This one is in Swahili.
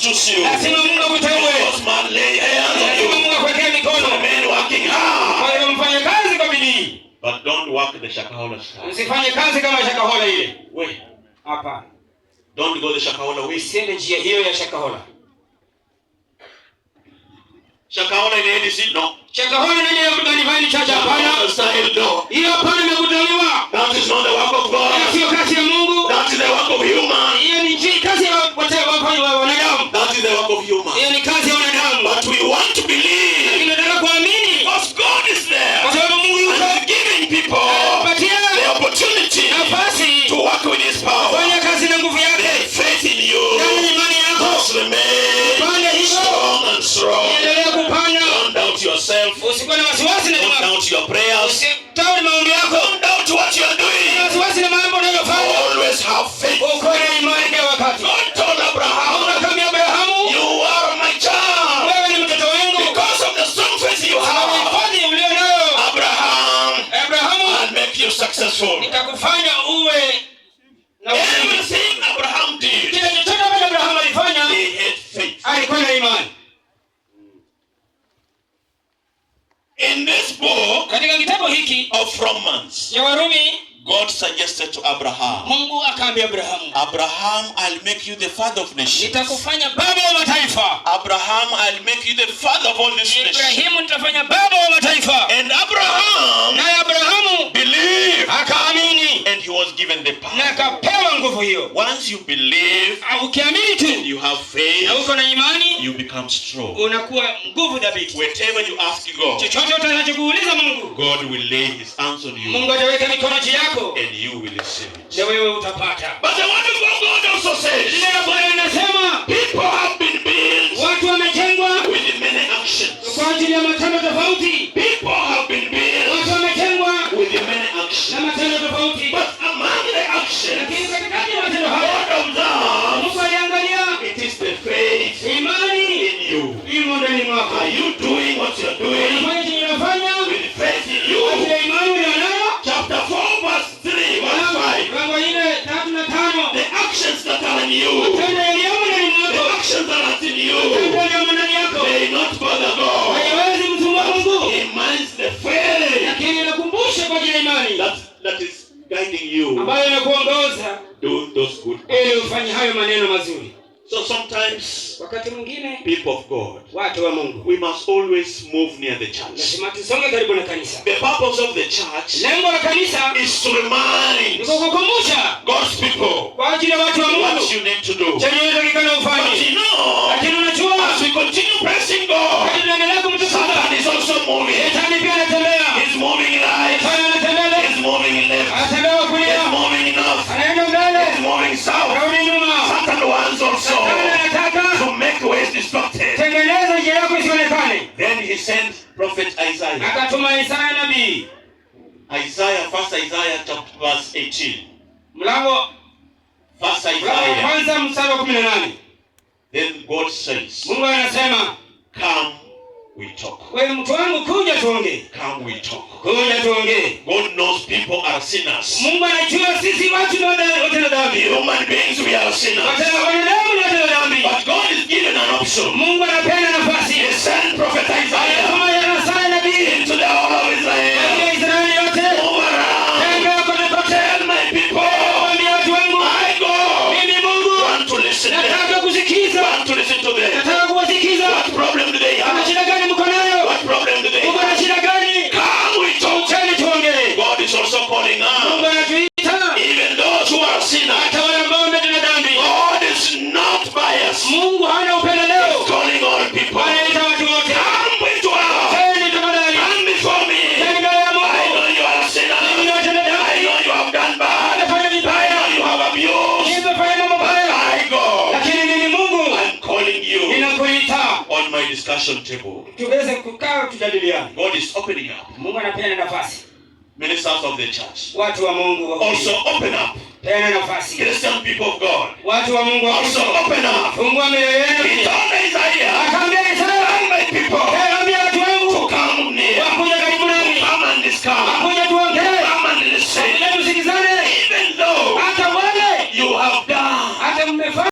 choose you. Lazima Mungu akuteue. Because man lay hands on Lazima you. Mungu akuwekee mikono. The men working hard. Kwa hiyo mfanye kazi kwa bidii. But don't work the Shakahola style. Usifanye kazi kama Shakahola ile. Wait. Hapa. Don't go the Shakahola way. Usiende njia hiyo ya Shakahola. Shakahola in ADC? No. Shakahola nani ya Divine Church? Hapana. Style, no. Hiyo hapana, imekutaliwa. That is not the work of God. Sio kazi ya Mungu. That is the work of human. Hiyo ni kazi ya wanadamu. That is the work of human. Hiyo ni kazi ya wanadamu. But we want to believe. Lakini nataka kuamini. Because God is there. Kwa sababu Mungu yuko. And He's giving people the opportunity nafasi to work with His power. Fanya kazi na nguvu yake. They have faith in you. Ndani ya imani yako. Must remain strong and strong. Endelea kupanda. Don't doubt yourself. Usikuwe na wasiwasi na Don't doubt your prayers. usitawe maombi yako. Don't doubt what you are doing. Wasiwasi na mambo unayofanya. Always have faith. Uko na imani kila wakati. God told Abraham, Akamwambia Abrahamu, you are my child. wewe ni mtoto wangu. Because of the strong faith you have, Imani ulio nayo, Abrahamu, I'll make you successful. nitakufanya uwe na Everything Abraham did, kile chochote ambacho Abrahamu alifanya, he had faith. alikuwa na imani. In this book Katika kitabu hiki of Romans, ya Warumi, God suggested to Abraham, Mungu akaambia Abrahamu, Abraham, I'll make you the father of nations. nitakufanya baba wa mataifa. Abraham, I'll make you the father of all these nations. Ibrahimu, nitafanya baba wa mataifa. And Abraham Naye Abrahamu believed, akaamini and he was given the na power. akapewa nguvu hiyo. Once you believe Ukiamini and tu you have na faith, uko na imani, you become strong. unakuwa nguvu dhabiti. Whatever you ask God, Chochote utakachokuuliza Mungu, God will lay His hands on you, Mungu ataweka mikono juu yako and you will receive it. na wewe utapata. But the word of God also says, Neno la Bwana linasema people have been built watu wamejengwa with many actions. kwa ajili ya matendo tofauti. People have been built Watu wamejengwa with many na actions. matendo tofauti. But among the actions, Lakini katikati ya matendo hayo, God observes, Mungu aliangalia it is the faith imani in you. imo ndani mwako. Are you doing what you are doing Unafanya chenye unafanya with faith in kwa ajili you? ya imani ulionayo. Chapter 4 verse 3 verse 5. Mlango 4:3 na 5. The actions that are in you, Matendo yaliyomo ndani the mwako, actions that are in matendo you, yaliyomo ndani yako may not bother God. haiwezi msumbua Mungu, He minds the faith lakini inakumbusha kwa ajili ya imani that is guiding you ambayo inakuongoza doing those good. ili ufanye hayo maneno mazuri. So sometimes, Wakati mwingine people of God, watu wa Mungu we must always move near the church. lazima tusonge karibu na kanisa. The purpose of the church Lengo la kanisa is to remind ni kukukumbusha God's people kwa ajili ya watu wa Mungu what you need to do. chenye unatakikana But ufanye. you know, Lakini unajua as we continue pressing God, wakati tunaendelea kumtukuza, Satan is also moving. Shetani pia anatembea. He's moving right. Shetani anatembea, He's moving left. anatembea He's kulia, moving north. anaenda He's mbele, moving south. anarudi nyuma. Satan wants also Shetani anataka to make ways destructive. tengeneza njia yako isionekane. Then he sent prophet Isaiah. Akatuma Isaya nabii. Isaiah, first Isaiah chapter verse 18. Mlango First wa Isaiah. kwanza mstari wa 18. Then God says, Mungu anasema, come we talk. wewe mtu wangu kuja tuongee. Come we talk. Kuja tuongee. God knows people are sinners. Mungu anajua sisi watu ni watenda dhambi. Human beings, we are sinners. Watenda wanadamu ni watenda dhambi. But God is given an option. Mungu anapenda nafasi. He sent prophet Isaiah Kama yana Isaya nabii into the whole of kwa Israel. Israeli yote. Move around. Tembea kote kote. Tell my people, Waambie watu wangu, I go. mimi Mungu Want to listen to them. nataka kusikiza. Want to listen to them. Nataka kuwasikiza. What problem do they Kuna have? shida gani mko nayo? What problem do they Uko na have? shida gani? Come we talk. Cheni tuongee. God is also calling Mungu us. anatuita Even those who are sinners. hata wale ambao wametenda dhambi. God is not biased. Mungu hana upendeleo. Calling all people. Anaita watu wote. Come with us. Cheni tafadhali. Come before me. Cheni mbele ya I Mungu. know you are a sinner. Mimi watenda I dhambi. know you have done bad. Nimefanya I vibaya. know you have abused. Nimefanya mambo mabaya. I go. Lakini mimi Mungu I'm calling you ninakuita on my discussion table. tuweze kukaa tujadiliane. God is opening up. Mungu anapeana nafasi. Ministers of the church. Watu wa Mungu Also open up. peana nafasi. Christian people of God. Watu wa Mungu Also open up. fungua mioyo He yenu. told Isaiah, Akaambia Isaya, tell my people ambia watu wangu to come near. wakuja karibu nami. Come and discuss. Wakuja tuongee. Come and listen. Wakuja tusikizane. Even though Hata wale you have done hata mmefanya